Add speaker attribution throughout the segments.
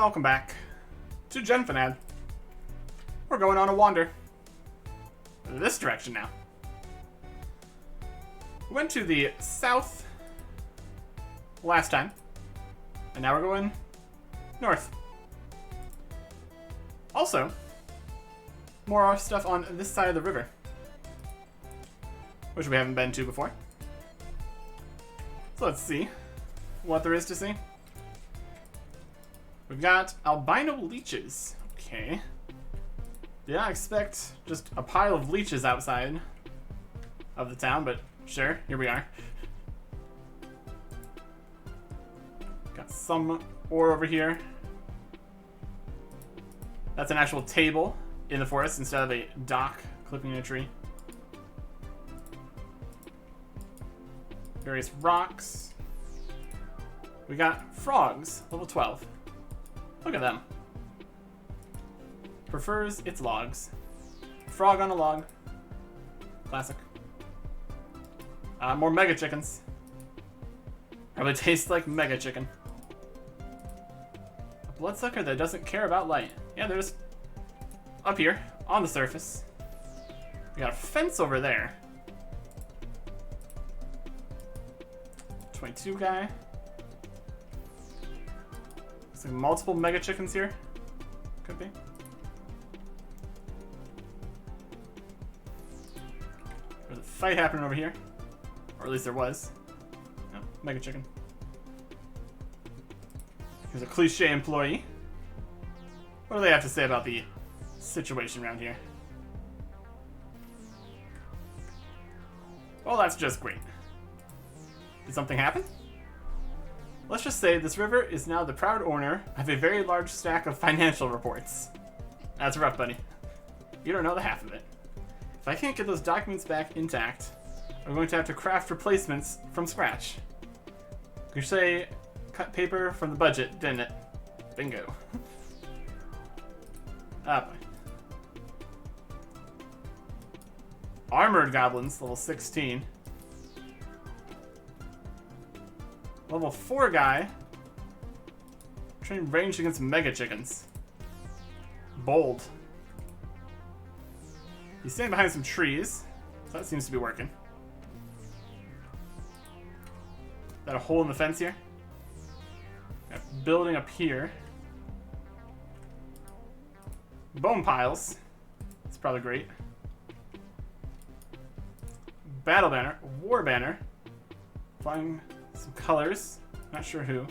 Speaker 1: welcome back to Genfanad. We're going on a wander. This direction now. We went to the south last time, and now we're going north. Also, more stuff on this side of the river, which we haven't been to before. So let's see what there is to see. We've got albino leeches. Okay. Did not expect just a pile of leeches outside of the town, but sure, here we are. Got some ore over here. That's an actual table in the forest instead of a dock clipping a tree. Various rocks. We got frogs, level 12. Look at them. Prefers its logs. Frog on a log. Classic. More mega chickens. Probably tastes like mega chicken. A bloodsucker that doesn't care about light. Yeah, they're just up here on the surface. We got a fence over there. 22 guy. Looks like multiple mega chickens here. Could be. There's a fight happening over here. Or at least there was. Oh, mega chicken. Here's a cliche employee. What do they have to say about the situation around here? Well, that's just great. Did something happen? Let's just say this river is now the proud owner of a very large stack of financial reports. That's rough, buddy. You don't know the half of it. If I can't get those documents back intact, I'm going to have to craft replacements from scratch. You say cut paper from the budget, didn't it? Bingo. Ah, boy. Armored goblins, level 16. Level 4 guy. Trained range against mega chickens. Bold. He's standing behind some trees, so that seems to be working. Is that a hole in the fence here? Got a building up here. Bone piles. That's probably great. Battle banner. War banner. Flying some colors. Not sure who.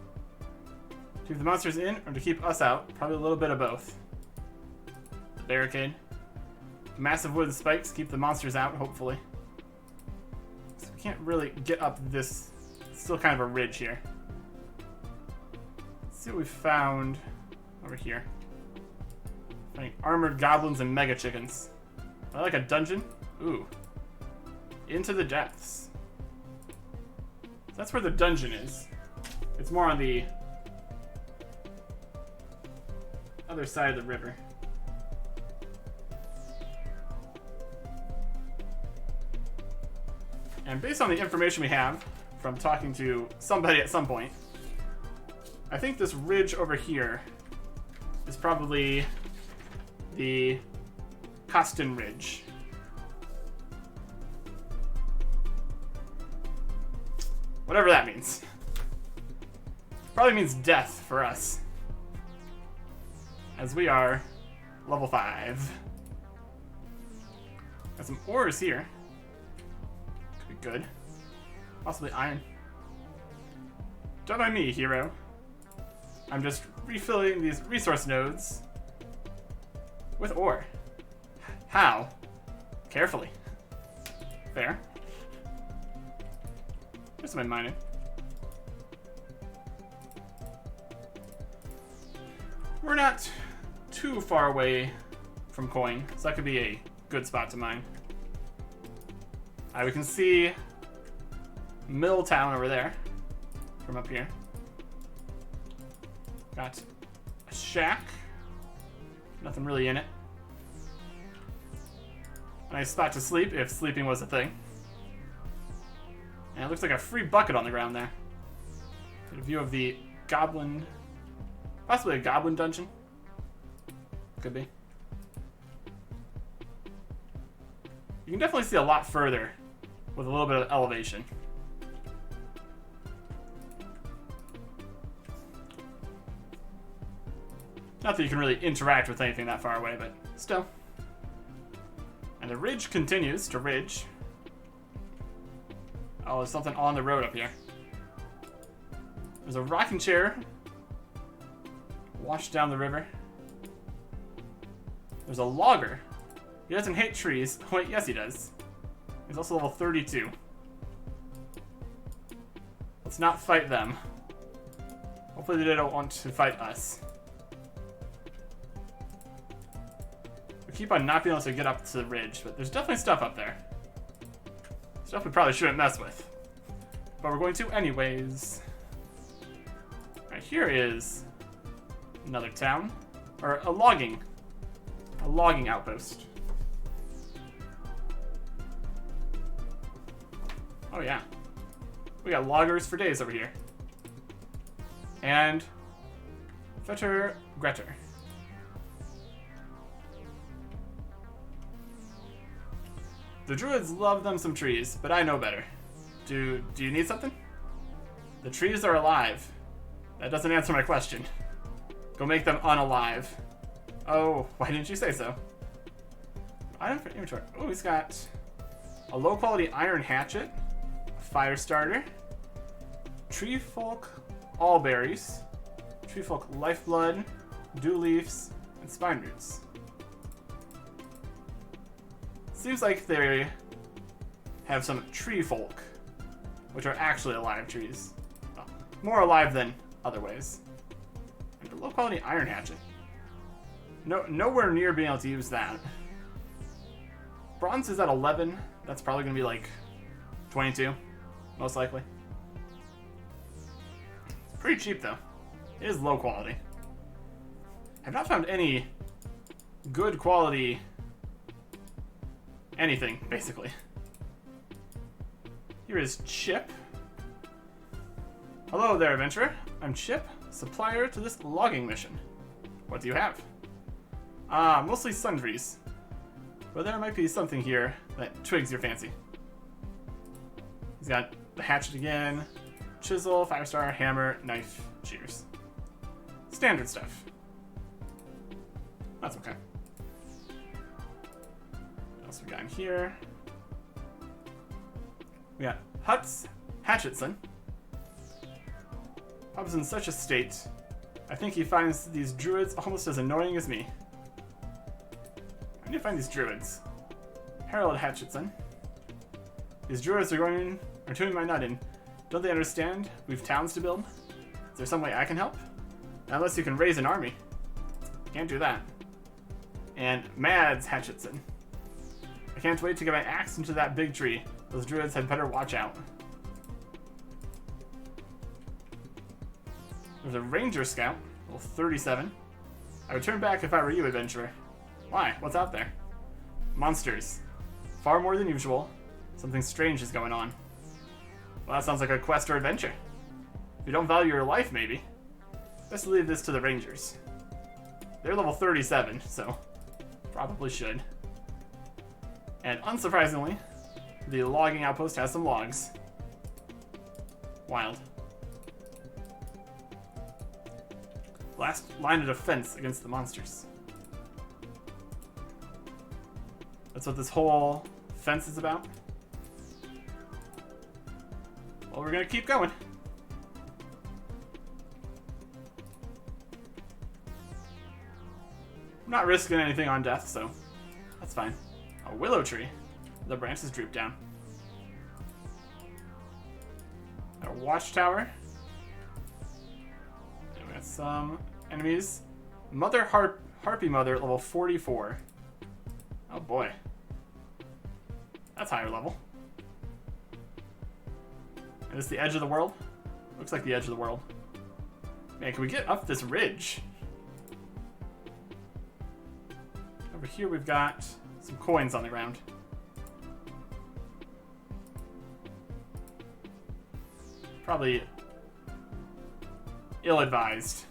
Speaker 1: To keep the monsters in or to keep us out. Probably a little bit of both. The barricade. Massive wooden spikes keep the monsters out, hopefully. So we can't really get up this. It's still kind of a ridge here. Let's see what we found over here. Finding armored goblins and mega chickens. I like a dungeon. Ooh. Into the depths. So that's where the dungeon is. It's more on the other side of the river. And based on the information we have from talking to somebody at some point, I think this ridge over here is probably the Costin Ridge. Whatever that means. Probably means death for us. As we are level 5. Got some ores here. Could be good. Possibly iron. Don't mind me, hero. I'm just refilling these resource nodes with ore. How? Carefully. Fair. There's some mining. We're not too far away from coin, so that could be a good spot to mine. We can see Milltown over there from up here. Got a shack. Nothing really in it. A nice spot to sleep if sleeping was a thing. And it looks like a free bucket on the ground there. Get a view of the goblin Possibly a goblin dungeon. Could be. You can definitely see a lot further with a little bit of elevation. Not that you can really interact with anything that far away, but still. And the ridge continues to ridge. Oh, there's something on the road up here. There's a rocking chair washed down the river. There's a logger. He doesn't hate trees. Wait, yes he does. He's also level 32. Let's not fight them. Hopefully they don't want to fight us. We keep on not being able to get up to the ridge, but there's definitely stuff up there. Stuff we probably shouldn't mess with. But we're going to anyways. Right, here is another town. Or a logging outpost. Oh yeah. We got loggers for days over here. And Fetter Gretter. The druids love them some trees, but I know better. Do you need something? The trees are alive. That doesn't answer my question. Go make them unalive. Oh, why didn't you say so? Item for inventory. Oh, he's got a low-quality iron hatchet, a fire starter, tree folk all berries, tree folk lifeblood, dew leaves, and spine roots. Seems like they have some tree folk, which are actually alive trees. Well, more alive than other ways. And a low-quality iron hatchet. Nowhere near being able to use that. Bronze is at 11. That's probably going to be like 22, most likely. Pretty cheap, though. It is low quality. I've not found any good quality anything, basically. Here is Chip. Hello there, adventurer. I'm Chip, supplier to this logging mission. What do you have? Mostly sundries. But there might be something here that twigs your fancy. He's got the hatchet again, chisel, 5-star, hammer, knife, shears. Standard stuff. That's okay. What else we got in here? We got Huts Hatchetson. Pub's in such a state. I think he finds these druids almost as annoying as me. I need to find these druids. Harold Hatchetson. These druids are doing my nut in. Don't they understand? We've towns to build. Is there some way I can help? Unless you can raise an army. Can't do that. And Mads Hatchetson. I can't wait to get my axe into that big tree. Those druids had better watch out. There's a ranger scout, level 37. I would turn back if I were you, adventurer. Why? What's out there? Monsters. Far more than usual. Something strange is going on. Well, that sounds like a quest or adventure. If you don't value your life, maybe. Best leave this to the rangers. They're level 37, so probably should. And unsurprisingly, the logging outpost has some logs. Wild. Last line of defense against the monsters. That's what this whole fence is about. Well, we're gonna keep going. I'm not risking anything on death, so that's fine. A willow tree. The branches droop down. A watchtower. And we got some enemies. Mother Harpy Mother, level 44. Oh boy. That's higher level. And this the edge of the world? Looks like the edge of the world. Man, can we get up this ridge? Over here we've got some coins on the ground. Probably ill-advised.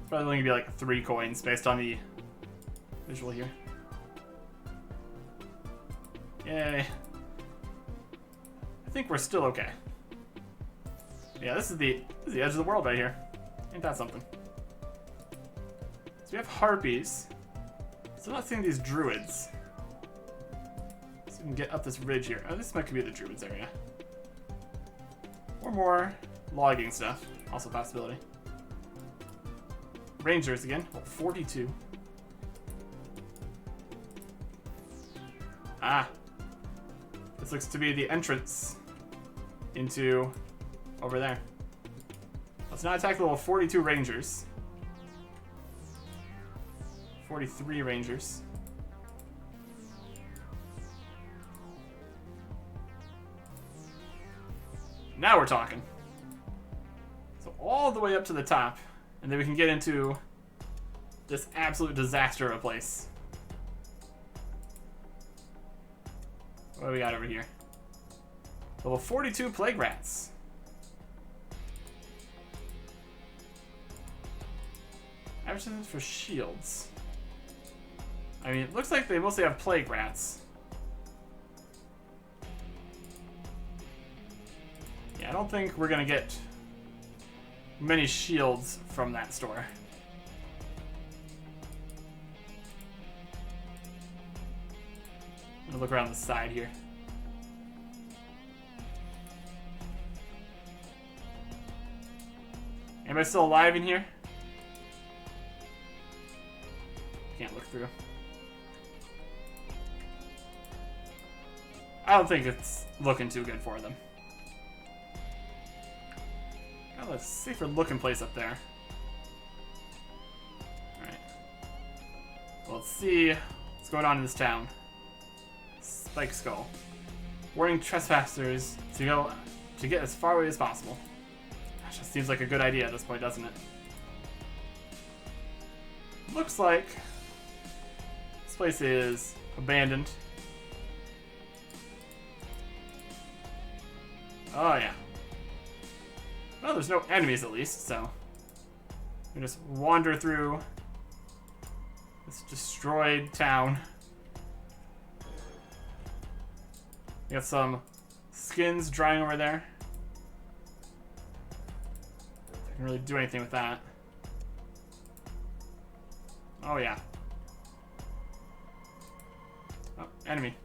Speaker 1: Probably only gonna be like 3 coins based on the visual here. Yay. I think we're still okay. Yeah, this is the edge of the world right here. Ain't that something? So we have harpies. So I'm not seeing these druids. So we can get up this ridge here. Oh, this might be the druids area. Or more logging stuff. Also a possibility. Rangers again. Oh, 42. Ah. This looks to be the entrance into over there. Let's not attack the level 42 rangers. 43 rangers. Now we're talking. So all the way up to the top, and then we can get into this absolute disaster of a place. What do we got over here? Level 42 plague rats. Advertisements for shields. I mean, it looks like they mostly have plague rats. Yeah, I don't think we're gonna get many shields from that store. I'm gonna look around the side here. Anybody still alive in here? Can't look through. I don't think it's looking too good for them. Got a safer looking place up there. Alright. Well, let's see what's going on in this town. Spike Skull. Warning trespassers to get as far away as possible. Gosh, that seems like a good idea at this point, doesn't it? Looks like this place is abandoned. Oh yeah. Well, there's no enemies at least, so we just wander through this destroyed town. We got some skins drying over there. I can really do anything with that. Oh yeah. Oh, enemy.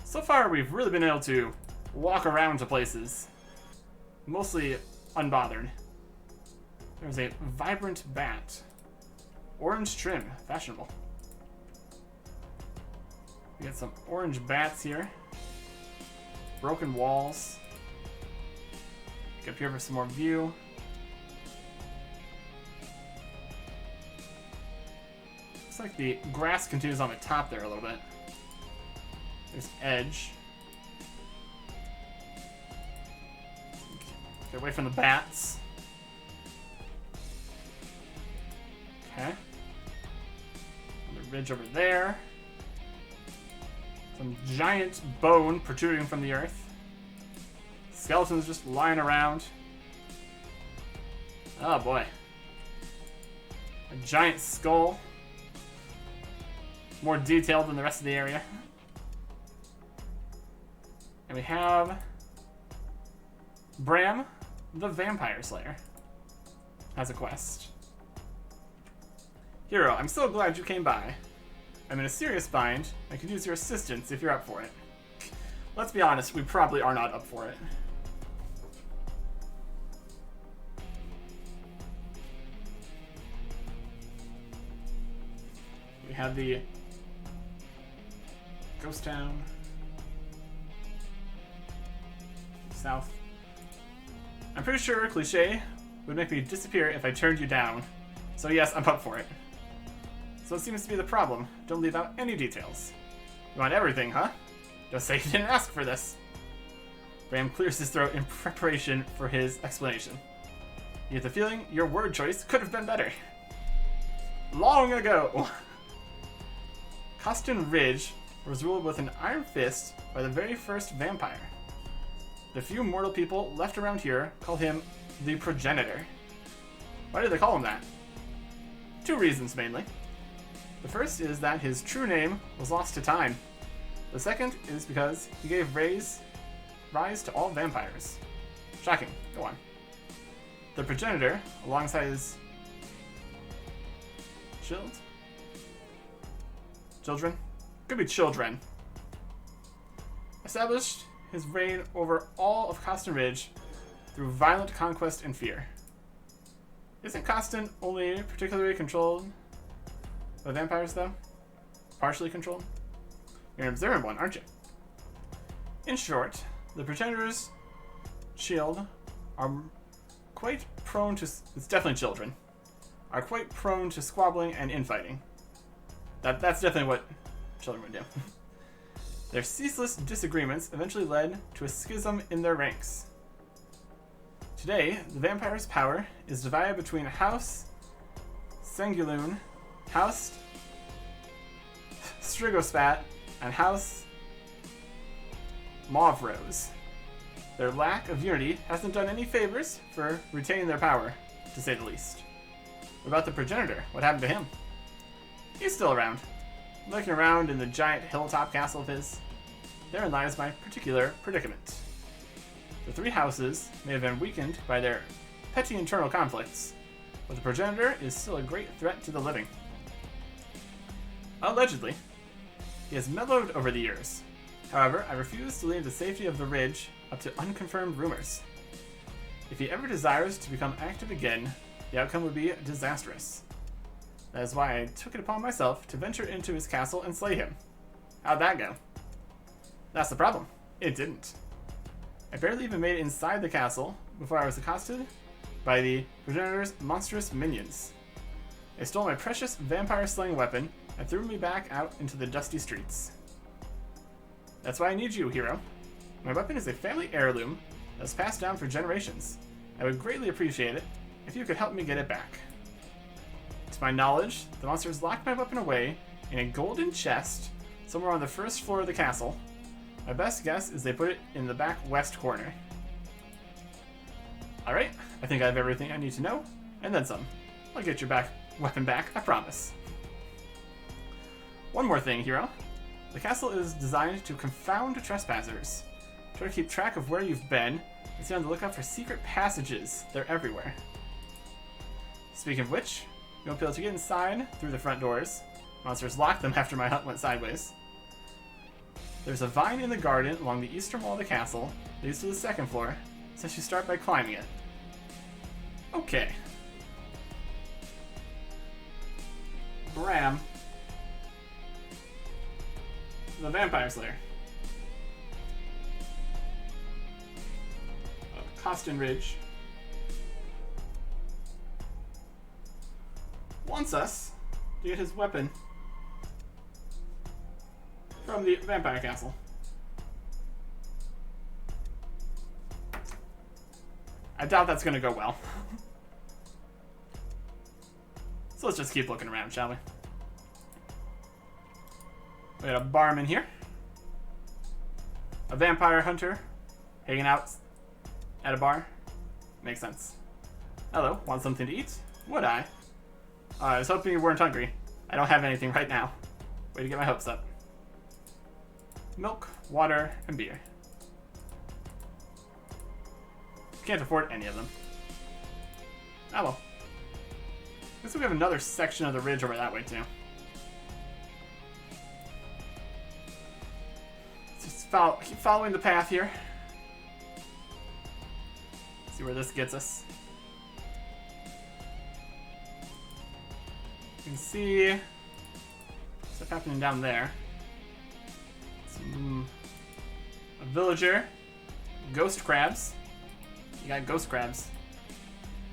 Speaker 1: So far, we've really been able to walk around to places, mostly unbothered. There's a vibrant bat. Orange trim, fashionable. We got some orange bats here. Broken walls. Get up here for some more view. Looks like the grass continues on the top there a little bit. There's edge. Get away from the bats. Okay. Another ridge over there. Some giant bone protruding from the earth. Skeletons just lying around. Oh boy. A giant skull. More detailed than the rest of the area. And we have Bram, the Vampire Slayer, has a quest. Hero, I'm so glad you came by. I'm in a serious bind. I could use your assistance if you're up for it. Let's be honest, we probably are not up for it. We have the Ghost Town. South. I'm pretty sure Cliché would make me disappear if I turned you down. So yes, I'm up for it. So it seems to be the problem. Don't leave out any details. You want everything, huh? Just say you didn't ask for this. Bram clears his throat in preparation for his explanation. You get the feeling your word choice could have been better. Long ago, Costin Ridge was ruled with an iron fist by the very first vampire. The few mortal people left around here call him the Progenitor. Why do they call him that? Two reasons, mainly. The first is that his true name was lost to time. The second is because he gave rise to all vampires. Shocking. Go on. The Progenitor, alongside his children? Could be children. Established his reign over all of Coston Ridge through violent conquest and fear. Isn't Coston only particularly controlled by vampires, though? Partially controlled? You're an observant one, aren't you? In short, the Progenitor's shield are quite prone to... It's definitely children. Are quite prone to squabbling and infighting. That's definitely what children would do. Their ceaseless disagreements eventually led to a schism in their ranks. Today, the vampire's power is divided between House Sengulun, House Strigospat, and House Mauvrose. Their lack of unity hasn't done any favors for retaining their power, to say the least. What about the Progenitor? What happened to him? He's still around, looking around in the giant hilltop castle of his. Therein lies my particular predicament. The three houses may have been weakened by their petty internal conflicts, but the Progenitor is still a great threat to the living. Allegedly, he has mellowed over the years. However, I refuse to leave the safety of the Ridge up to unconfirmed rumors. If he ever desires to become active again, the outcome would be disastrous. That is why I took it upon myself to venture into his castle and slay him. How'd that go? That's the problem. It didn't. I barely even made it inside the castle before I was accosted by the Progenitor's monstrous minions. They stole my precious vampire-slaying weapon and threw me back out into the dusty streets. That's why I need you, hero. My weapon is a family heirloom that's passed down for generations. I would greatly appreciate it if you could help me get it back. To my knowledge, the monsters locked my weapon away in a golden chest somewhere on the first floor of the castle. My best guess is they put it in the back west corner. Alright, I think I have everything I need to know, and then some. I'll get your weapon back, I promise. One more thing, hero. The castle is designed to confound trespassers. Try to keep track of where you've been, and stay on the lookout for secret passages. They're everywhere. Speaking of which, you won't be able to get inside through the front doors. Monsters locked them after my hunt went sideways. There's a vine in the garden along the eastern wall of the castle that leads to the second floor, so you start by climbing it. Okay. Bram. The Vampire Slayer. Of Coston Ridge. Wants us to get his weapon from the Vampire Castle. I doubt that's gonna go well. So let's just keep looking around, shall we? We got a barman here. A vampire hunter hanging out at a bar. Makes sense. Hello, want something to eat? Would I? I was hoping you weren't hungry. I don't have anything right now. Way to get my hopes up. Milk, water, and beer. Can't afford any of them. Oh well. Looks like we have another section of the ridge over that way too. Let's just keep following the path here. See where this gets us. You can see stuff happening down there. A villager. Ghost crabs. You got ghost crabs.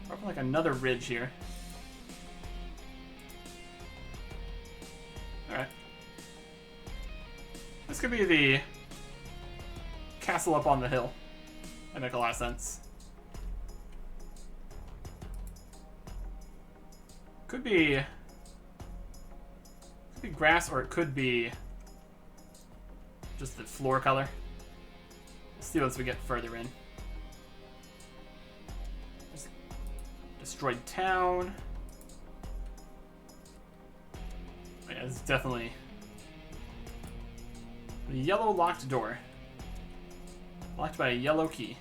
Speaker 1: We're up on like another ridge here. Alright. This could be the castle up on the hill. That makes a lot of sense. Could be grass, or it could be just the floor color. We'll see once we get further in. There's destroyed town. Oh, yeah, this is definitely the yellow locked door. Locked by a yellow key.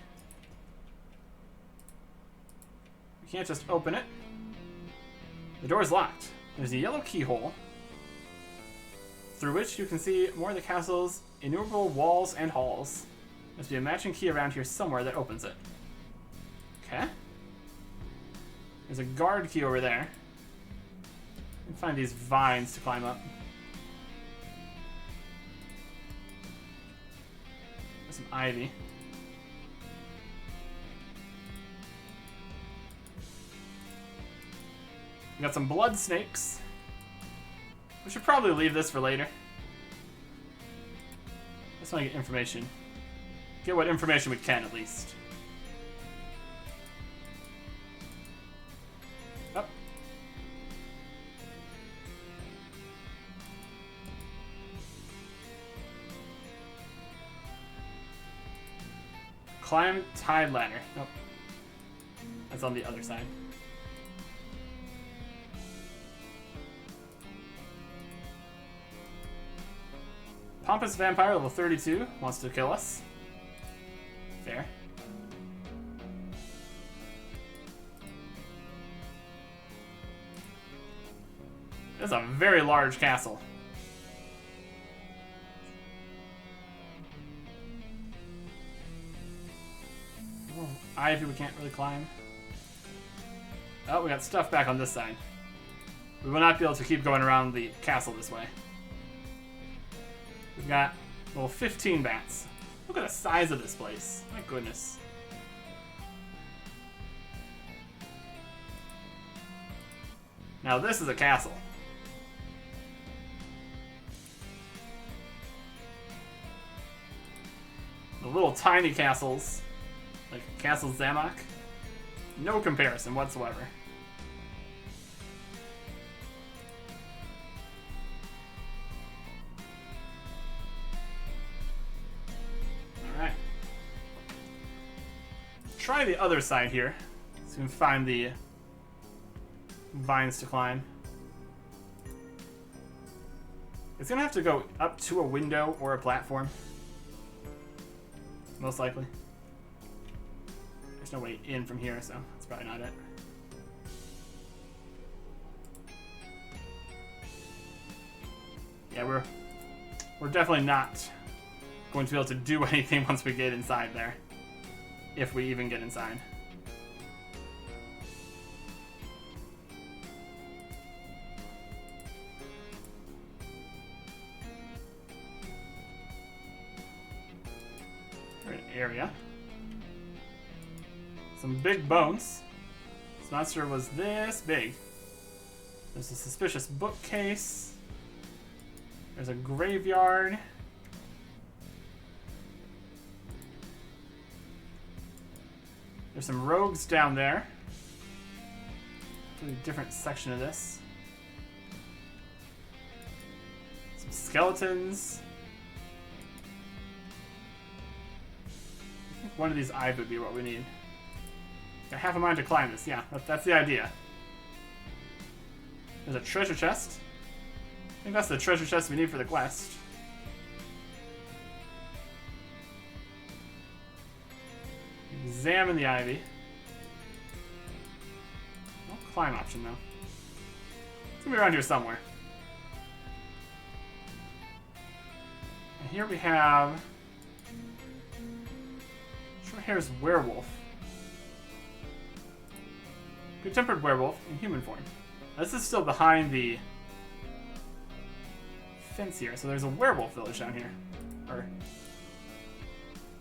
Speaker 1: We can't just open it. The door is locked. There's a yellow keyhole through which you can see more of the castle's innumerable walls and halls. Must be a matching key around here somewhere that opens it. Okay. There's a guard key over there. You can find these vines to climb up. There's some ivy. We got some blood snakes. We should probably leave this for later. Just want to get information. Get what information we can, at least. Up. Climb tide ladder. Nope. That's on the other side. Pompous Vampire, level 32, wants to kill us. Fair. This is a very large castle. Oh, ivy we can't really climb. Oh, we got stuff back on this side. We will not be able to keep going around the castle this way. We've got, well, 15 bats. Look at the size of this place. My goodness. Now this is a castle. The little tiny castles, like Castle Zamock, no comparison whatsoever. Try the other side here, so we can find the vines to climb. It's gonna have to go up to a window or a platform. Most likely. There's no way in from here, so that's probably not it. Yeah, we're definitely not going to be able to do anything once we get inside there. If we even get inside. We're in an area. Some big bones. This monster was this big. There's a suspicious bookcase. There's a graveyard. There's some rogues down there. Pretty different section of this. Some skeletons. I think one of these eyes would be what we need. Got half a mind to climb this. Yeah, that's the idea. There's a treasure chest. I think that's the treasure chest we need for the quest. Examine the ivy. No climb option though. It's gonna be around here somewhere. And here we have short hair's werewolf. Good-tempered werewolf in human form. Now, this is still behind the fence here, so there's a werewolf village down here. Or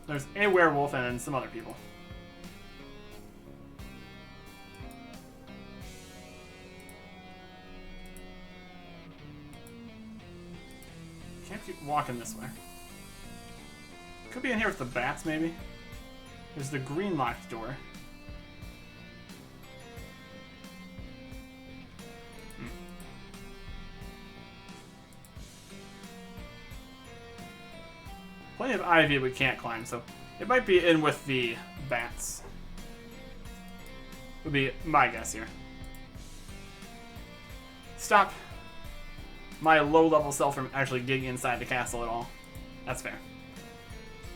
Speaker 1: there's a werewolf and then some other people. Can't keep walking this way. Could be in here with the bats, maybe. There's the green locked door. Plenty of ivy we can't climb, so It might be in with the bats. Would be my guess here. Stop my low-level self from actually getting inside the castle at all. That's fair.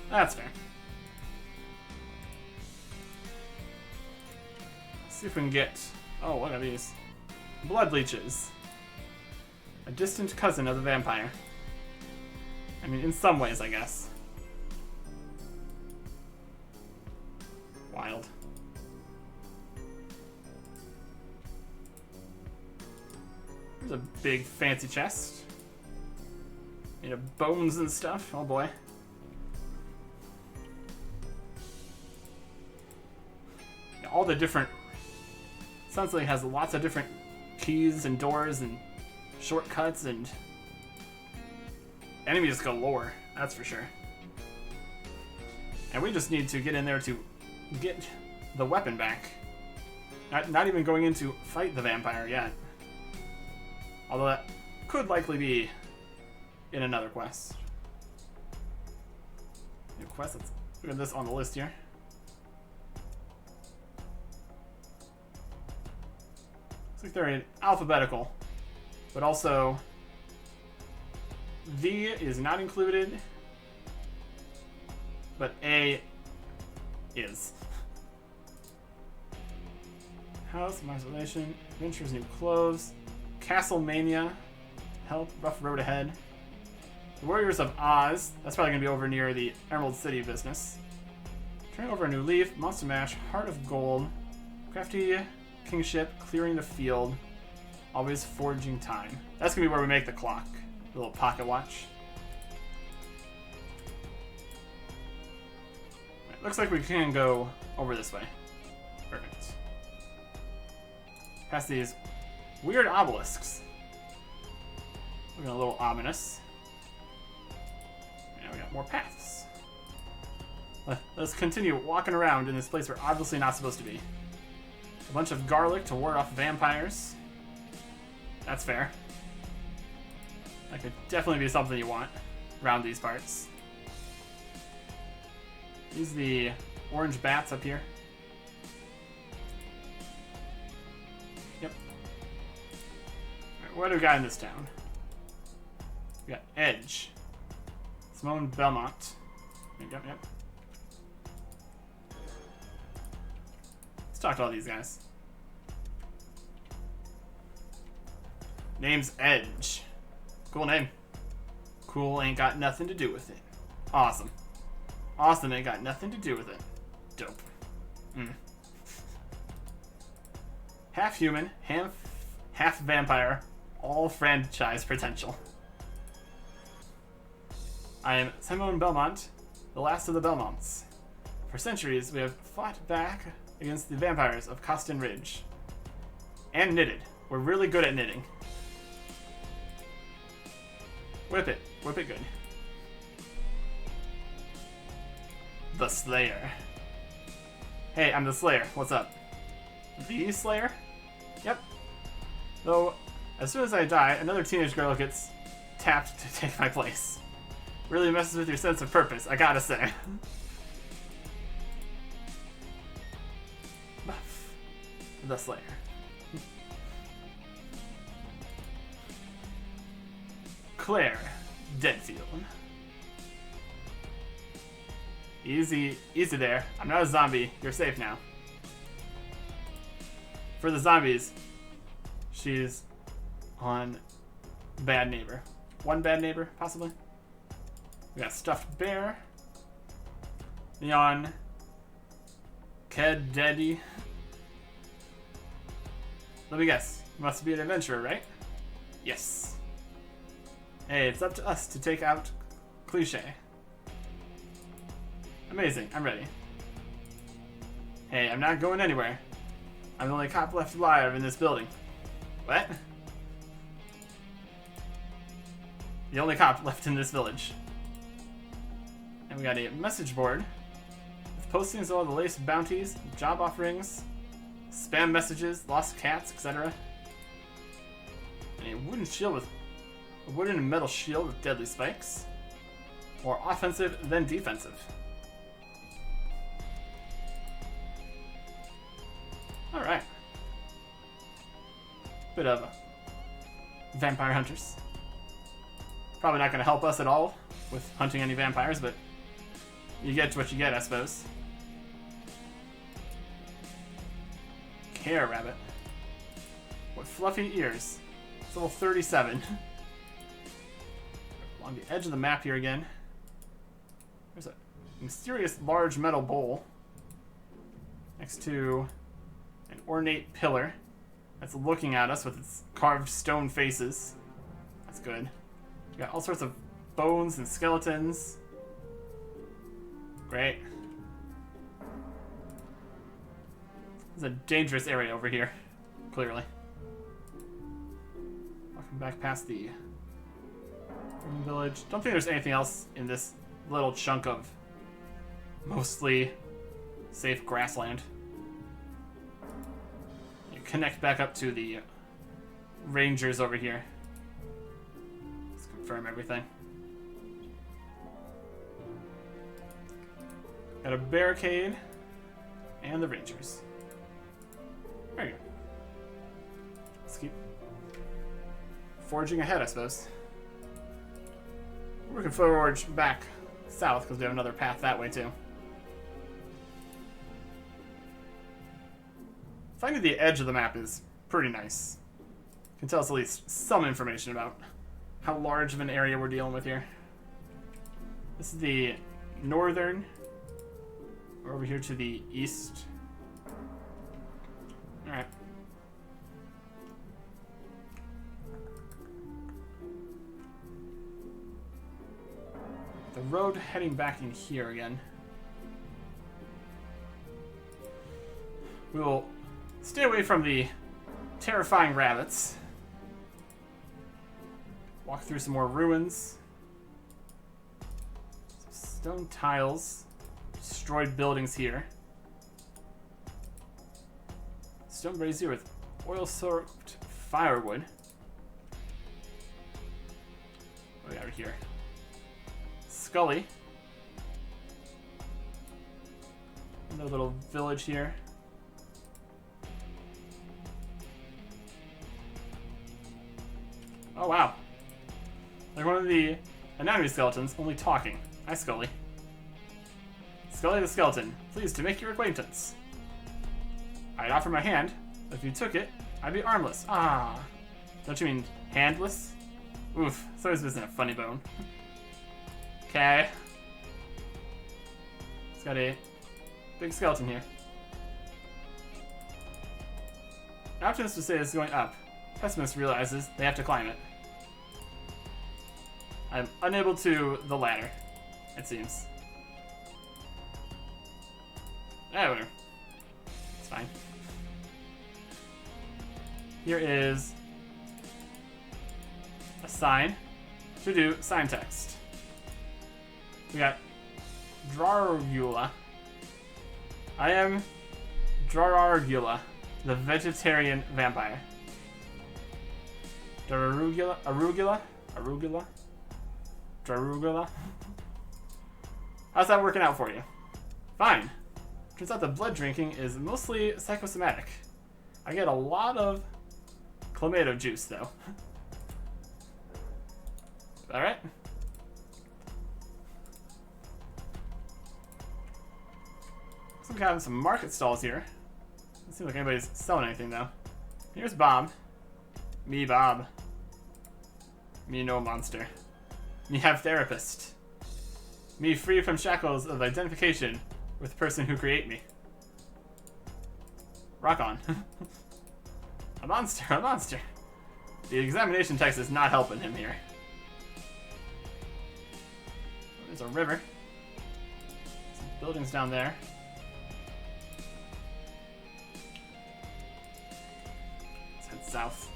Speaker 1: That's fair. Let's see if we can get... Oh, what are these? Blood leeches. A distant cousin of the vampire. I mean, in some ways, I guess. Wild. There's a big fancy chest. Made of bones and stuff. Oh boy. Yeah, all the different... Sounds like it has lots of different keys and doors and shortcuts and enemies galore, that's for sure. And we just need to get in there to get the weapon back. Not even going in to fight the vampire yet. Although that could likely be in another quest. New quest, let's look at this on the list here. Looks like they're in alphabetical, but also V is not included, but A is. House, isolation, adventures, new clothes, Castlemania, help, rough road ahead. The Warriors of Oz, that's probably going to be over near the Emerald City business. Turn over a new leaf, Monster Mash, Heart of Gold, Crafty Kingship, clearing the field, always forging time. That's going to be where we make the clock, the little pocket watch. Right, looks like we can go over this way. Perfect. Past these weird obelisks. Looking a little ominous. Now we got more paths. Let's continue walking around in this place we're obviously not supposed to be. A bunch of garlic to ward off vampires. That's fair. That could definitely be something you want around these parts. These are the orange bats up here. Yep. Right, what do we got in this town? We got Edge. Simone Belmont. Yep. Let's talk to all these guys. Name's Edge. Cool name. Cool ain't got nothing to do with it. Awesome. Awesome ain't got nothing to do with it. Dope. Half human, half vampire, all franchise potential. I am Simone Belmont, the last of the Belmonts. For centuries, we have fought back against the vampires of Costin Ridge. And knitted. We're really good at knitting. Whip it good. The Slayer. Hey, I'm the Slayer. What's up? The Slayer? Yep. Though, as soon as I die, another teenage girl gets tapped to take my place. Really messes with your sense of purpose, I gotta say. The Slayer. Claire Deadfield. Easy there. I'm not a zombie. You're safe now. For the zombies, she's on Bad Neighbor. One Bad Neighbor, possibly. We got Stuffed Bear. Neon. Ked Daddy. Let me guess. You must be an adventurer, right? Yes. Hey, it's up to us to take out Cliché. Amazing, I'm ready. Hey, I'm not going anywhere. I'm the only cop left alive in this building. What? The only cop left in this village. And we got a message board with postings of all the latest bounties, job offerings, spam messages, lost cats, etc. And a wooden and metal shield with deadly spikes. More offensive than defensive. bit of vampire hunters. Probably not going to help us at all with hunting any vampires, but you get what you get, I suppose. Care rabbit. What fluffy ears. It's level 37. Along the edge of the map here again. There's a mysterious large metal bowl next to an ornate pillar that's looking at us with its carved stone faces. That's good. We got all sorts of bones and skeletons. Great. It's a dangerous area over here, clearly. Walking back past the village. Don't think there's anything else in this little chunk of mostly safe grassland. You connect back up to the rangers over here. Let's confirm everything. Got a barricade and the rangers. There you go. Let's keep forging ahead, I suppose. We can forge back south because we have another path that way too. Finding the edge of the map is pretty nice. Can tell us at least some information about how large of an area we're dealing with here. This is the northern. We're over here to the east. Alright. The road heading back in here again. We will stay away from the terrifying rabbits. Walk through some more ruins. Some stone tiles. Destroyed buildings here. Stone brazier with oil-soaked firewood. What do we got here? Scully. Another little village here. Oh wow. Like one of the anatomy skeletons, only talking. Hi, Scully. Scully the skeleton, pleased to make your acquaintance. I'd offer my hand, but if you took it, I'd be armless. Ah. Don't you mean handless? Oof, it's always missing a funny bone. Okay. It's got a big skeleton here. Optimist would say this is going up. Pessimist realizes they have to climb it. I'm unable to the ladder, it seems. Whatever. It's fine. Here is a sign to do sign text. We got Drargula. I am Drargula, the vegetarian vampire. Drarugula? Drarugula? How's that working out for you? Fine. Turns out the blood drinking is mostly psychosomatic. I get a lot of clamato juice, though. Alright. Looks like we have some market stalls here. Doesn't seem like anybody's selling anything, though. Here's Bob. Me, Bob. Me, no monster. Me, have therapist. Me, free from shackles of identification with the person who create me. Rock on. A monster, a monster. The examination text is not helping him here. There's a river. Some buildings down there. Let's head south.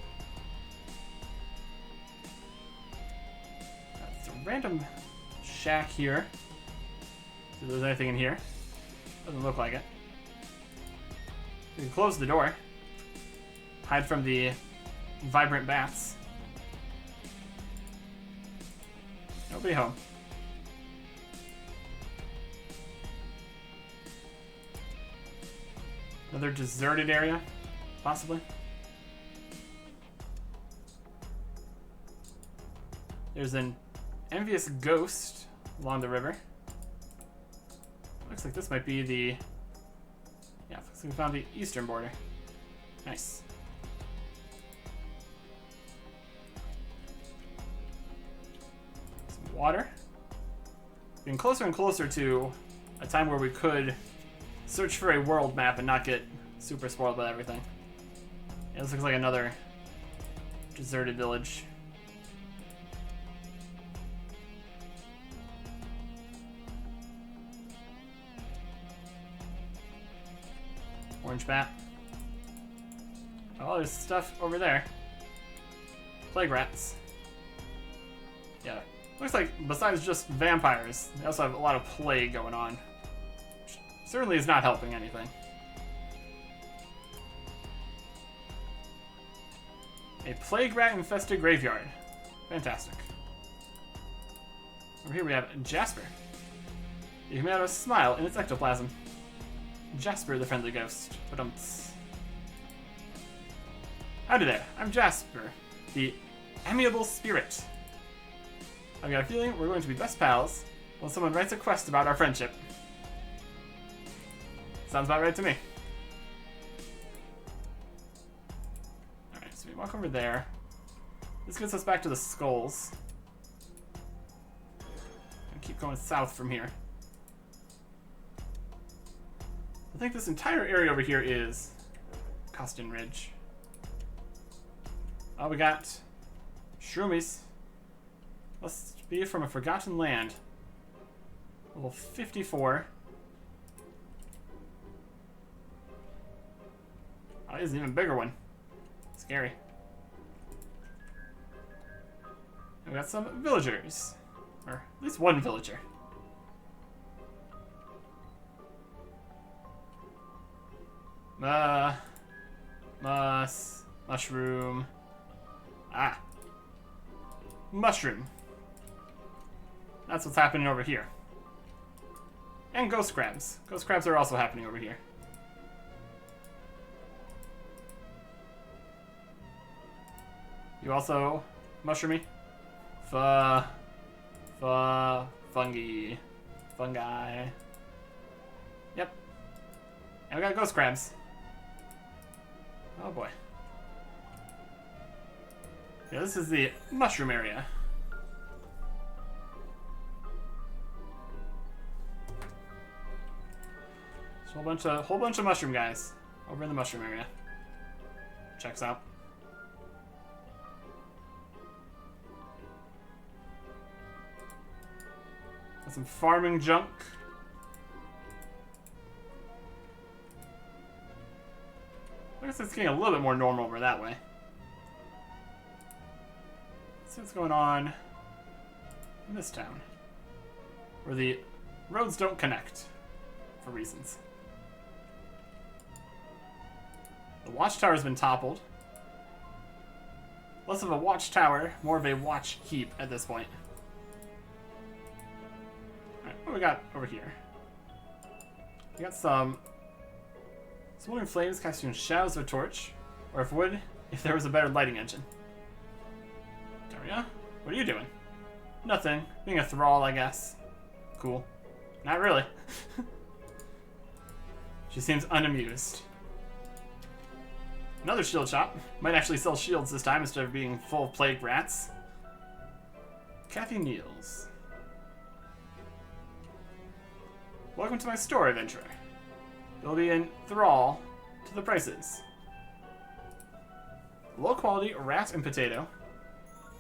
Speaker 1: It's a random shack here. See if there's anything in here. Doesn't look like it. We can close the door. Hide from the vibrant bats. Nobody home. Another deserted area, possibly. There's an envious ghost along the river. Looks like this might be the... Yeah, looks like we found the eastern border. Nice. Some water. Getting closer and closer to a time where we could search for a world map and not get super spoiled by everything. Yeah, this looks like another deserted village. Orange bat. Oh, there's stuff over there. Plague rats. Yeah. Looks like besides just vampires, they also have a lot of plague going on. Which certainly is not helping anything. A plague rat infested graveyard. Fantastic. Over here we have Jasper. You can have a smile in its ectoplasm. Jasper the friendly ghost. Howdy there, I'm Jasper, the amiable spirit. I've got a feeling we're going to be best pals when someone writes a quest about our friendship. Sounds about right to me. Alright, so we walk over there. This gets us back to the skulls. And keep going south from here. I think this entire area over here is Costin Ridge. Oh, we got shroomies. Must be from a forgotten land. Level 54. Oh, here's an even bigger one. Scary. And we got some villagers. Or at least one villager. Mushroom. Ah. Mushroom. That's what's happening over here. And ghost crabs. Ghost crabs are also happening over here. You also mushroomy? Fungi. Fungi. Yep. And we got ghost crabs. Oh boy. Yeah, this is the mushroom area. So whole bunch of mushroom guys over in the mushroom area. Checks out. Got some farming junk. I guess it's getting a little bit more normal over that way. Let's see what's going on in this town, where the roads don't connect for reasons. The watchtower's been toppled. Less of a watchtower, more of a watch heap at this point. Alright, what do we got over here? We got some smoldering flames casting shadows of a torch, or if there was a better lighting engine. Daria, what are you doing? Nothing. Being a thrall, I guess. Cool. Not really. She seems unamused. Another shield shop. Might actually sell shields this time instead of being full of plague rats. Kathy Niels. Welcome to my store, adventurer. You'll be in thrall to the prices. Low quality rat and potato.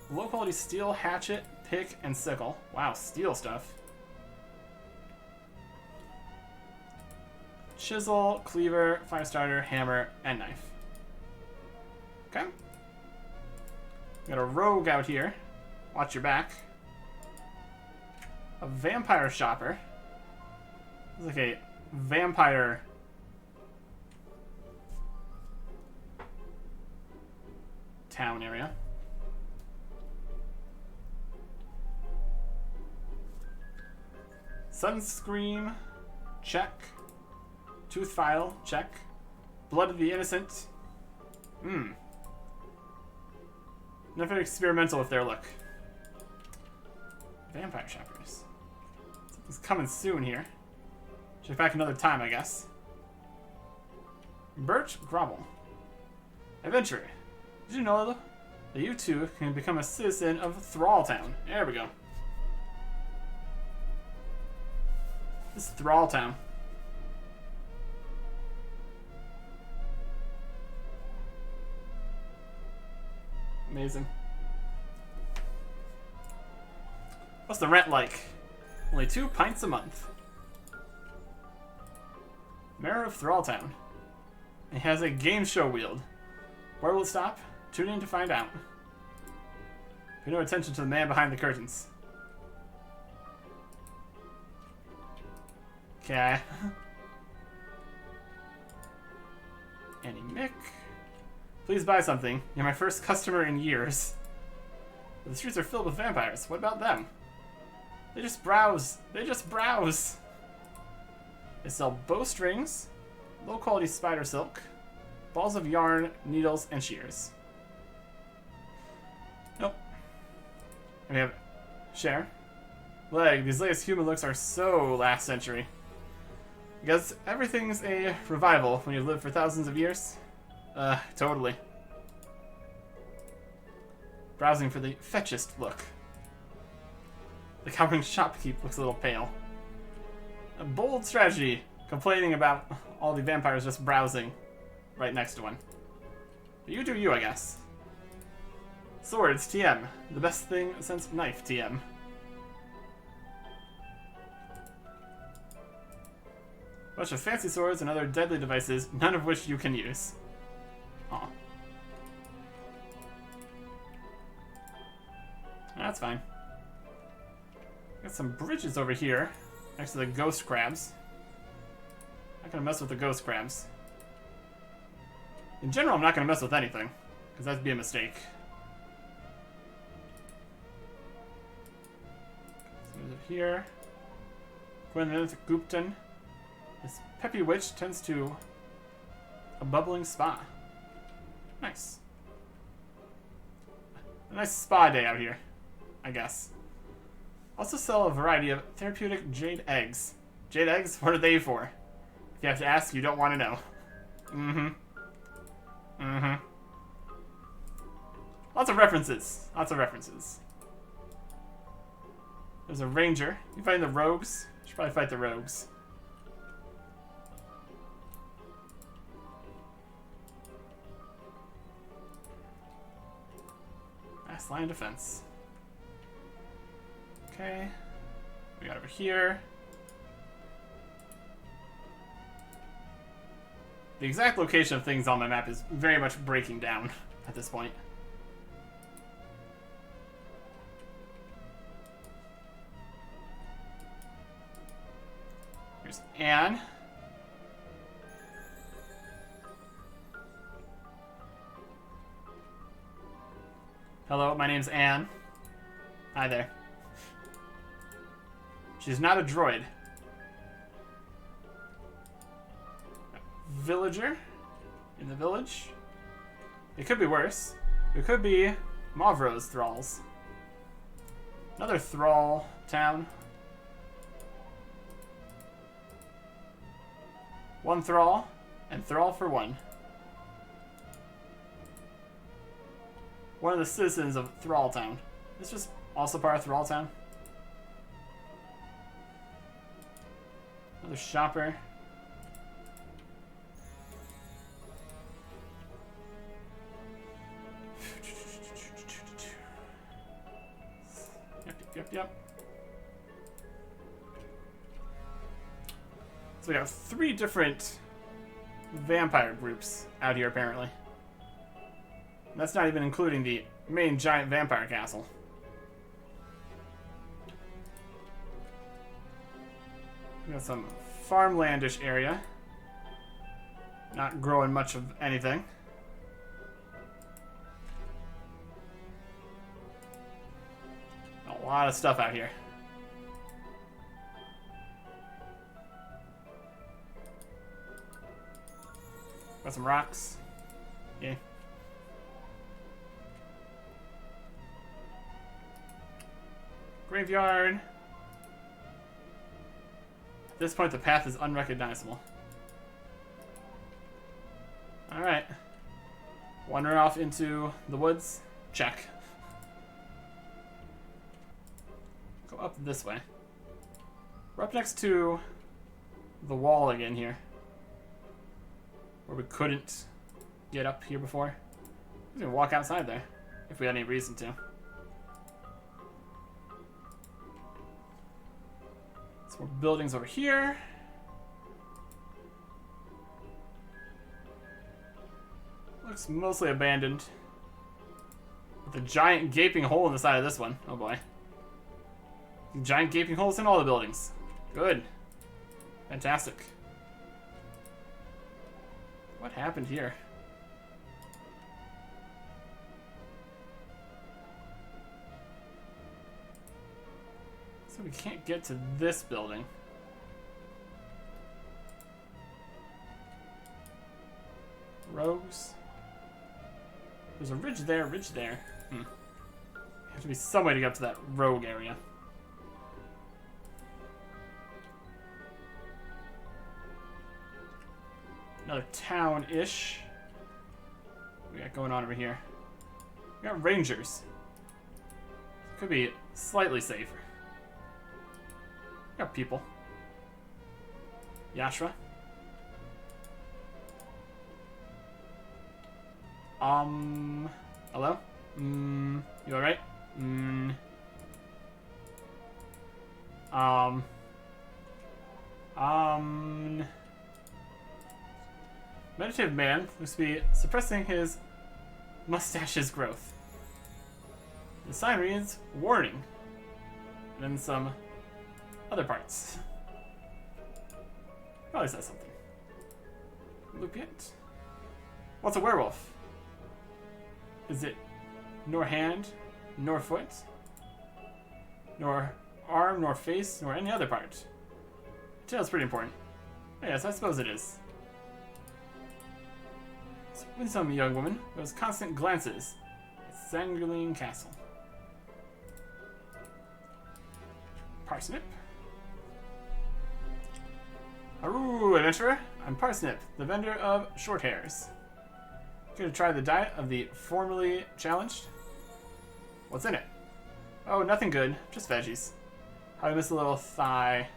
Speaker 1: Low quality steel hatchet, pick, and sickle. Wow, steel stuff. Chisel, cleaver, fire starter, hammer, and knife. Okay. We got a rogue out here. Watch your back. A vampire shopper. It's like a vampire town area. Sunscream, check. Tooth file, check. Blood of the innocent. Nothing experimental with their look. Vampire shoppers. Something's coming soon here. Check back another time, I guess. Birch Grovel. Adventurer. Did you know that you too can become a citizen of Thralltown? There we go. This is Thralltown. Amazing. What's the rent like? Only 2 pints a month. Mayor of Thralltown. It has a game show wheel. Where will it stop? Tune in to find out. Pay no attention to the man behind the curtains. Okay. Annie Mick. Please buy something. You're my first customer in years. The streets are filled with vampires. What about them? They just browse. They just browse. They sell bowstrings, low-quality spider silk, balls of yarn, needles, and shears. Nope. And we have Cher. Leg. These latest human looks are so last century. Because everything's a revival when you've lived for thousands of years. Totally. Browsing for the fetchest look. The cowering shopkeep looks a little pale. A bold strategy, complaining about all the vampires just browsing right next to one. But you do you, I guess. Swords, TM. The best thing since knife, TM. Bunch of fancy swords and other deadly devices, none of which you can use. Aw. That's fine. Got some bridges over here, next to the ghost crabs. Not gonna mess with the ghost crabs. In general, I'm not gonna mess with anything, because that'd be a mistake. So over here. Gwyneth Gupton. This peppy witch tends to a bubbling spa. Nice. A nice spa day out here, I guess. Also sell a variety of therapeutic jade eggs. Jade eggs? What are they for? If you have to ask, you don't want to know. Lots of references. Lots of references. There's a ranger. You fighting the rogues? Should probably fight the rogues. Last line of defense. Okay. We got over here. The exact location of things on my map is very much breaking down at this point. Here's Anne. Hello, my name's Anne. Hi there. She's not a droid. Villager in the village. It could be worse. It could be Mavro's thralls. Another thrall town. One thrall, and thrall for one. One of the citizens of Thralltown. This is also part of Thralltown. Another shopper. Yep. So we have 3 different vampire groups out here, apparently. And that's not even including the main giant vampire castle. We got some farmlandish area. Not growing much of anything. A lot of stuff out here. Got some rocks. Yeah. Graveyard. At this point, the path is unrecognizable. Alright. Wander off into the woods. Check. Go up this way. We're up next to the wall again here. Where we couldn't get up here before. We can walk outside there if we had any reason to. Some more buildings over here. Looks mostly abandoned. With a giant gaping hole in the side of this one. Oh boy. Giant gaping holes in all the buildings. Good. Fantastic. What happened here? So we can't get to this building. Rogues. There's a ridge there, ridge there. Have to be some way to get up to that rogue area. Another town-ish. What we got going on over here? We got rangers. Could be slightly safer. We got people. Yashra. Hello? You alright? Meditative man looks to be suppressing his mustache's growth. The sign reads, warning. And then some other parts. Probably says something. Look it. What's a werewolf? Is it nor hand, nor foot, nor arm, nor face, nor any other part? Tail's pretty important. Yes, I suppose it is. This winsome young woman those constant glances at Sangerling Castle. Parsnip. Aroo, adventurer. I'm Parsnip, the vendor of short hairs. Here to try the diet of the formerly challenged? What's in it? Oh, nothing good. Just veggies. How I miss a little thigh.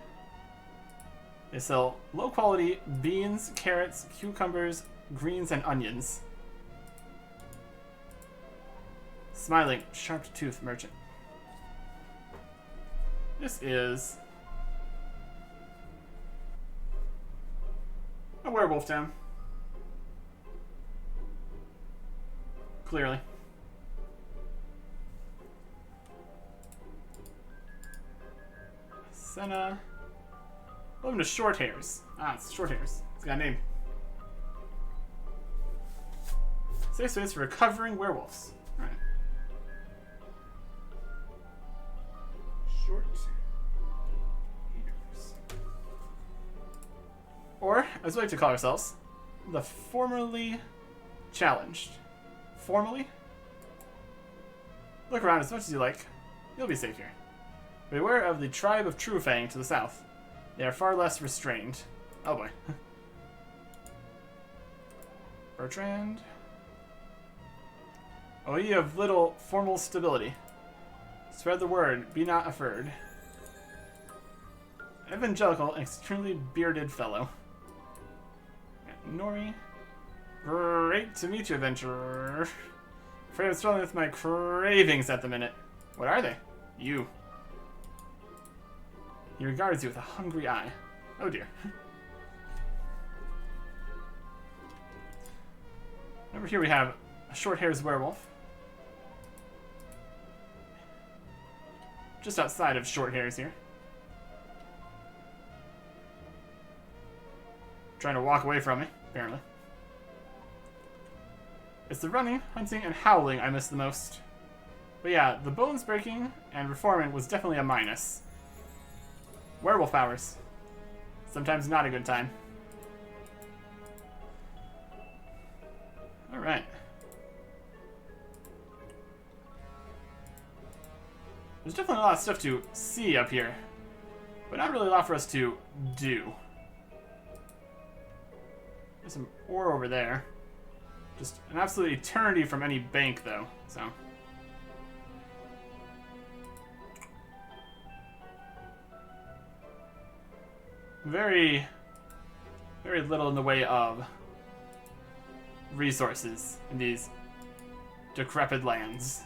Speaker 1: They sell low-quality beans, carrots, cucumbers, greens, and onions. Smiling, sharp-toothed merchant. This is a werewolf town. Clearly. Senna. Welcome to Short Hairs. Ah, it's Short Hairs. It's got a name. Safe space for recovering werewolves. Alright. Short Hairs. Or, as we like to call ourselves, the formerly challenged. Formally? Look around as much as you like. You'll be safe here. Beware of the tribe of Truefang to the south. They are far less restrained. Oh boy. Bertrand. Oh, ye of little formal stability. Spread the word, be not afraid. Evangelical and extremely bearded fellow. Nori. Great to meet you, adventurer. Afraid I'm struggling with my cravings at the minute. What are they? You. He regards you with a hungry eye. Oh dear. Over here we have a short-haired werewolf. Just outside of short hairs here. Trying to walk away from me, apparently. It's the running, hunting, and howling I miss the most. But yeah, the bones breaking and reforming was definitely a minus. Werewolf powers. Sometimes not a good time. Alright. There's definitely a lot of stuff to see up here, but not really a lot for us to do. There's some ore over there. Just an absolute eternity from any bank, though, so. Very little in the way of resources in these decrepit lands.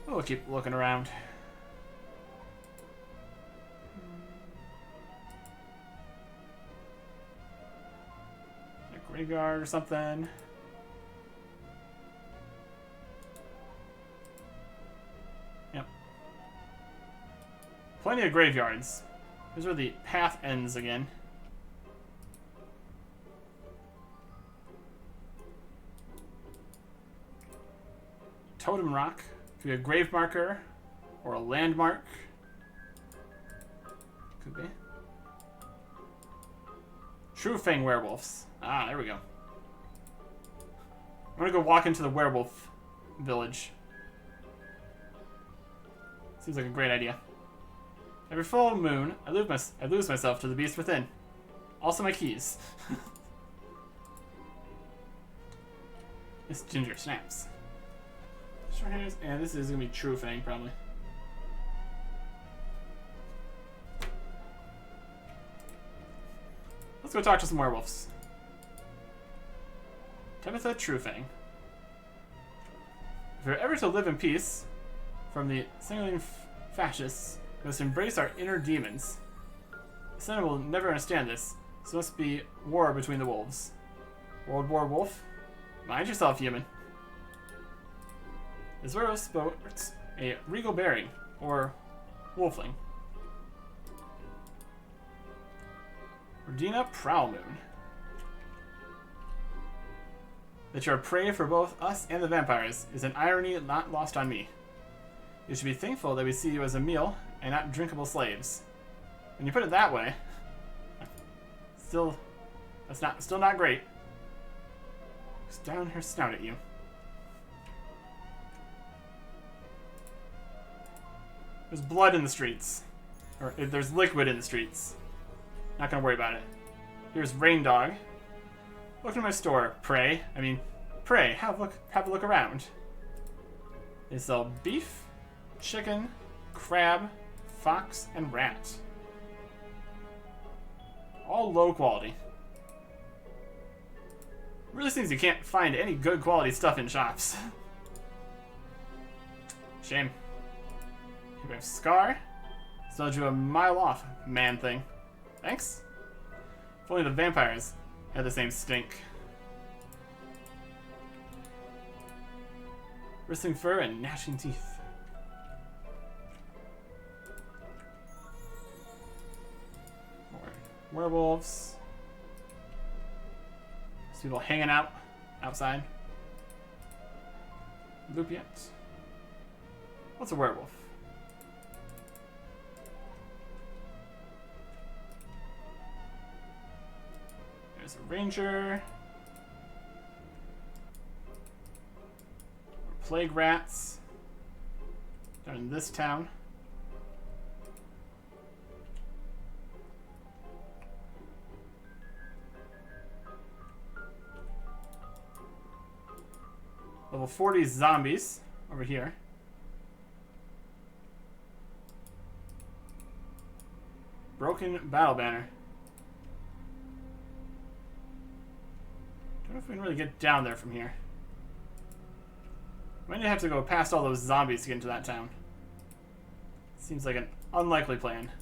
Speaker 1: We'll keep looking around. A graveyard or something. Yep. Plenty of graveyards. Here's where the path ends again. Totem rock. Could be a grave marker or a landmark. Could be. True Fang werewolves. Ah, there we go. I'm gonna go walk into the werewolf village. Seems like a great idea. Every full moon, I lose myself to the beast within. Also my keys. This ginger snaps. Short hairs, and this is gonna be True Fang probably. Let's go talk to some werewolves. Tabitha True Fang. If you're ever to live in peace from the singling fascists, we must embrace our inner demons. The Senate will never understand this. This must be war between the wolves. World War Wolf? Mind yourself, human. This werewolf sports a regal bearing, or wolfling. Regina Prowlmoon. That you're a prey for both us and the vampires is an irony not lost on me. You should be thankful that we see you as a meal and not drinkable slaves. When you put it that way, still not great. Just down her snout at you. There's blood in the streets. Or there's liquid in the streets. Not gonna worry about it. Here's Rain Dog. Welcome to my store, pray. Have a look around. They sell beef, chicken, crab, fox, and rat. All low quality. Really seems you can't find any good quality stuff in shops. Shame. Here we have Scar. Sold you a mile off, man thing. Thanks. If only the vampires had the same stink. Bristling fur and gnashing teeth. More werewolves. There's people hanging out outside. Loop yet? What's a werewolf? There's a ranger. Plague rats. Down in this town. Level 40 zombies over here. Broken battle banner. Don't know if we can really get down there from here. Might have to go past all those zombies to get into that town. Seems like an unlikely plan.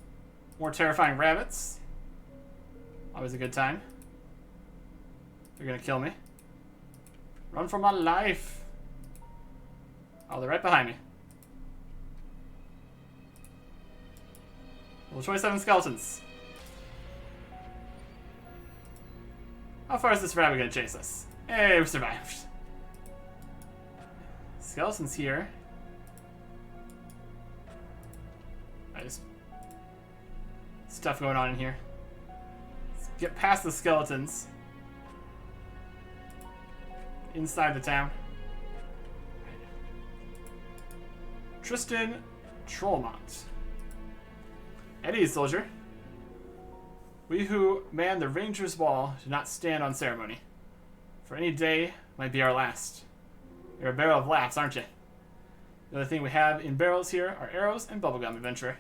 Speaker 1: More terrifying rabbits. Always a good time. They're gonna kill me. Run for my life. Oh, they're right behind me. Level 27 skeletons. How far is this rabbit gonna chase us? Hey, we survived. Skeletons here. Nice stuff going on in here. Let's get past the skeletons. Inside the town. Tristan Trollmont. At ease, soldier. We who man the Ranger's Wall do not stand on ceremony. For any day might be our last. You're a barrel of laughs, aren't you? The only thing we have in barrels here are arrows and bubblegum, adventurer.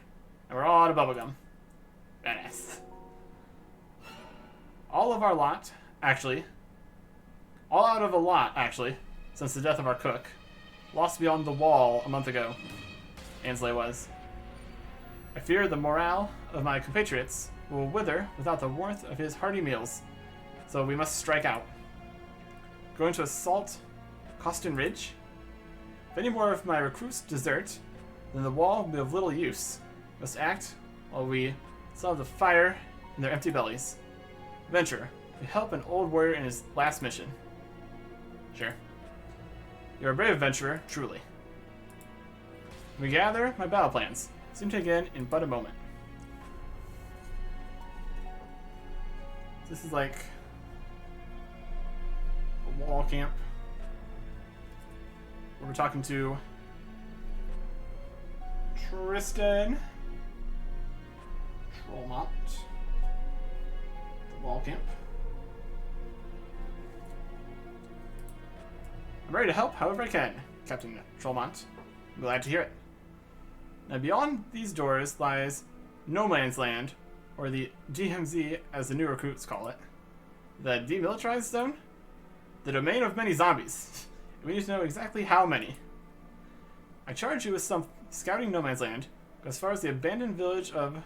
Speaker 1: And we're all out of bubblegum. Badass. All out of a lot, actually, since the death of our cook. Lost beyond the wall a month ago, Ansley was. I fear the morale of my compatriots will wither without the warmth of his hearty meals, so we must strike out. Going to assault Coston Ridge? If any more of my recruits desert, then the wall will be of little use. We must act while we still have the fire in their empty bellies. Venture, we help an old warrior in his last mission. Sure. You're a brave adventurer, truly. We gather my battle plans. Soon to again in but a moment. This is like a wall camp where we're talking to Tristan Trollmont. The wall camp. I'm ready to help however I can, Captain Trollmont. I'm glad to hear it. Now beyond these doors lies No Man's Land, or the DMZ as the new recruits call it. The demilitarized zone? The domain of many zombies. We need to know exactly how many. I charge you with some scouting No Man's Land, go as far as the abandoned village of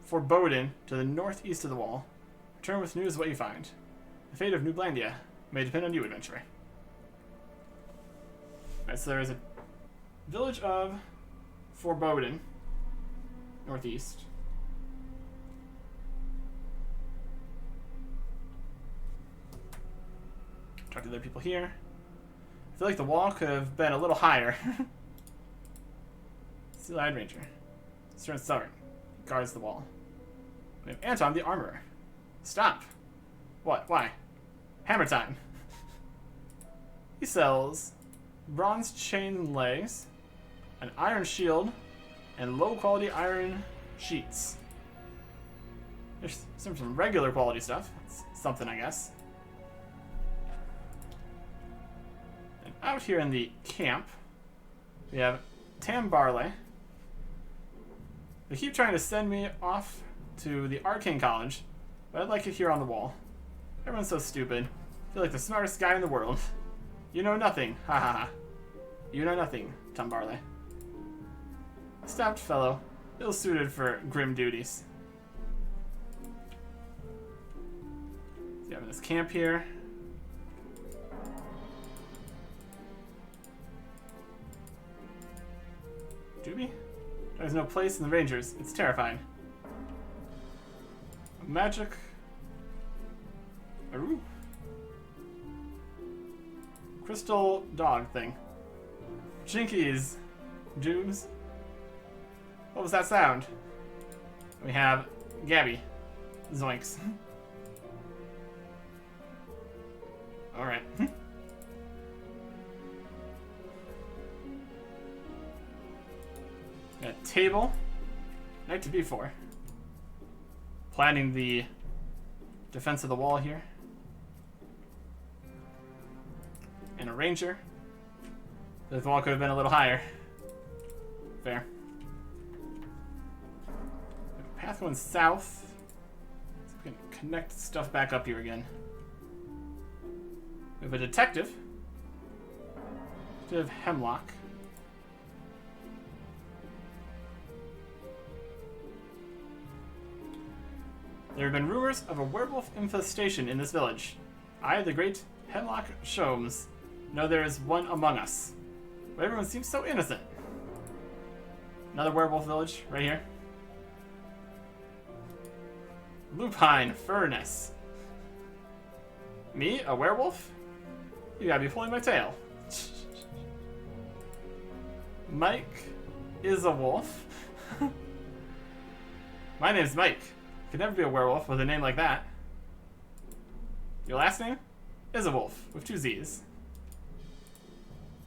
Speaker 1: Foreboding to the northeast of the wall. Return with news of what you find. The fate of New Blandia may depend on you, adventurer. Alright, so there is a village of Foreboding, northeast. Talk to other people here. I feel like the wall could have been a little higher. Steel-eyed Ranger. Stern Stubborn. Guards the wall. We have Anton the Armorer. Stop. What? Why? Hammer time. He sells bronze chain legs, an iron shield, and low-quality iron sheets. There's some regular quality stuff. That's something, I guess. And out here in the camp, we have Tam Barley. They keep trying to send me off to the Arcane College, but I'd like it here on the wall. Everyone's so stupid. I feel like the smartest guy in the world. You know nothing. Ha ha ha. You know nothing, Tom Barley. Stout fellow, ill-suited for grim duties. So you have this camp here. Doobie? There's no place in the Rangers. It's terrifying. A magic... Ooh. Crystal dog thing. Jinkies. Doobs. What was that sound? We have Gabby. Zoinks. Alright. Got a table. Night to be for. Planning the defense of the wall here. And a ranger. The wall could have been a little higher. Fair. Path going south. So we can connect stuff back up here again. We have a detective. Detective Hemlock. There have been rumors of a werewolf infestation in this village. I, the great Hemlock Sholmes, know there is one among us. But everyone seems so innocent. Another werewolf village right here. Lupine Furnace. Me, a werewolf? You gotta be pulling my tail. Mike is a wolf. My name's Mike. Could never be a werewolf with a name like that. Your last name? Is a wolf, with 2 Z's.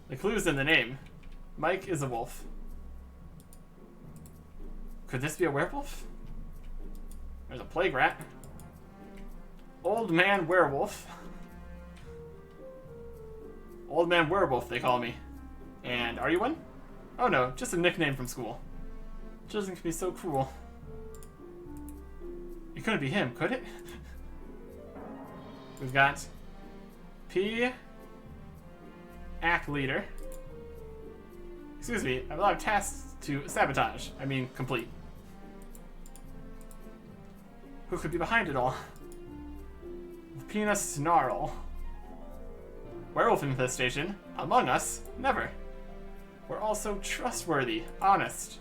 Speaker 1: The clue's in the name. Mike is a wolf. Could this be a werewolf? There's a plague rat. Old man werewolf. Old man werewolf, they call me. And are you one? Oh no, just a nickname from school. Children can be so cruel. It couldn't be him, could it? We've got P. Ack leader. Excuse me, I have a lot of tasks to sabotage. I mean, complete. Who could be behind it all? Penis snarl. Werewolf infestation? Among us? Never. We're all so trustworthy, honest.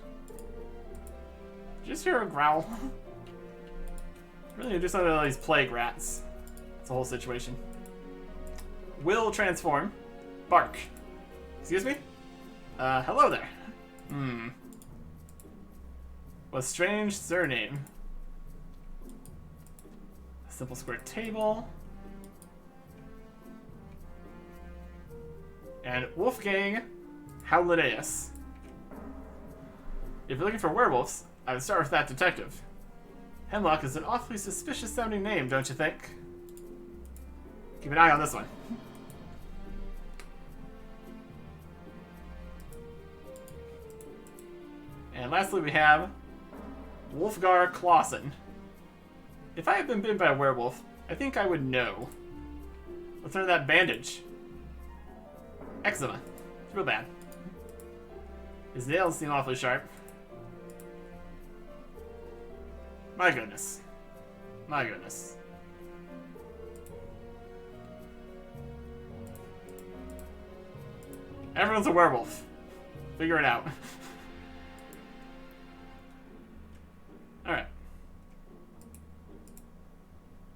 Speaker 1: Did you just hear a growl? Really need to do something about these plague rats. That's the whole situation. Will transform. Bark. Excuse me? Hello there. What strange surname? A simple square table. And Wolfgang Howlideus. If you're looking for werewolves, I would start with that detective. Hemlock is an awfully suspicious sounding name, don't you think? Keep an eye on this one. And lastly we have Wolfgar Clausen. If I had been bitten by a werewolf, I think I would know. What's under that bandage? Eczema. It's real bad. His nails seem awfully sharp. My goodness. My goodness. Everyone's a werewolf. Figure it out. Alright.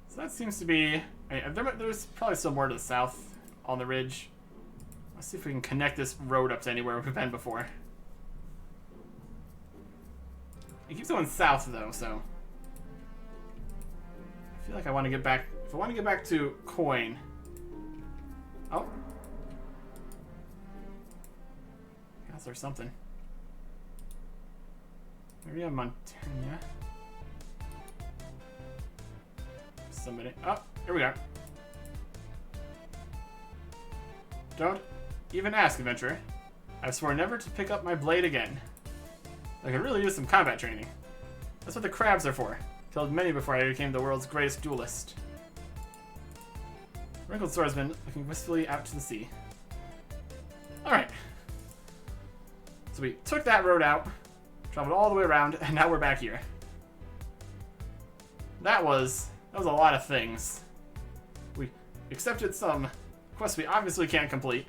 Speaker 1: So that seems to be... there's probably still more to the south on the ridge. Let's see if we can connect this road up to anywhere we've been before. It keeps going south though, so... I feel like I want to get back... If I want to get back to Coin... Oh. Guess there's something. Maybe a Montaigne. Somebody... Oh, here we are. Don't even ask, adventurer. I swore never to pick up my blade again. I could really use some combat training. That's what the crabs are for. Killed many before I became the world's greatest duelist. Wrinkled swordsman looking wistfully out to the sea. Alright. So we took that road out, traveled all the way around, and now we're back here. That was a lot of things. We accepted some quests we obviously can't complete.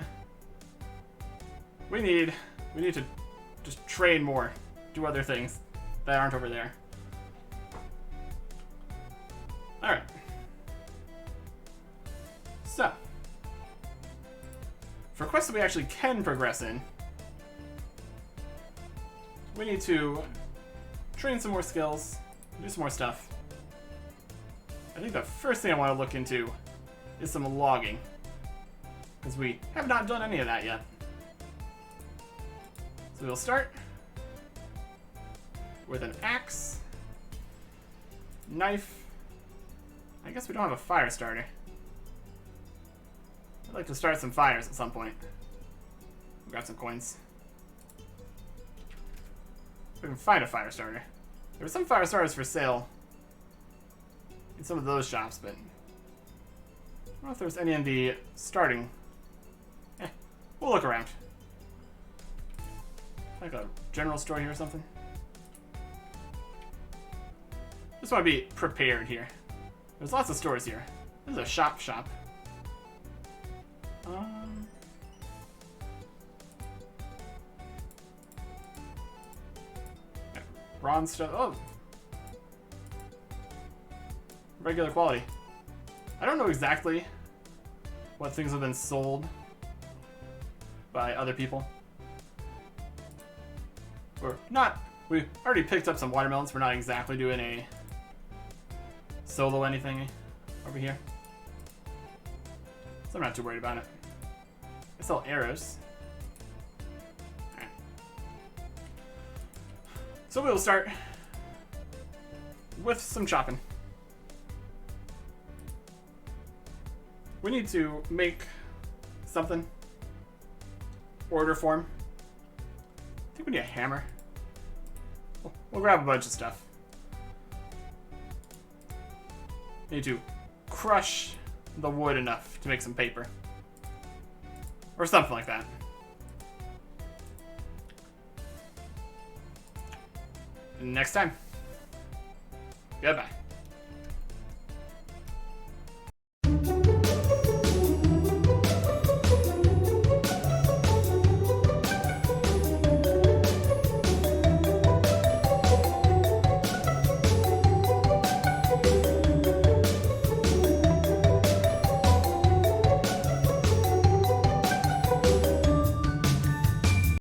Speaker 1: We need to just train more, do other things that aren't over there. Alright. So, for quests that we actually can progress in, we need to train some more skills, do some more stuff. I think the first thing I want to look into is some logging, because we have not done any of that yet. So we'll start with an axe, knife. I guess we don't have a fire starter. I'd like to start some fires at some point. Grab some coins. We can find a fire starter. There were some fire starters for sale in some of those shops, but I don't know if there's any in the starting. We'll look around. Like a general store here or something. Just want to be prepared here. There's lots of stores here. This is a shop. Bronze stuff. Oh! Regular quality. I don't know exactly what things have been sold by other people. We're not... We already picked up some watermelons. We're not exactly doing a solo anything over here. So I'm not too worried about it. I sell arrows. Alright. So we'll start with some chopping. We need to make something. Order form. I think we need a hammer. We'll grab a bunch of stuff. Need to crush the wood enough to make some paper. Or something like that. Next time. Goodbye.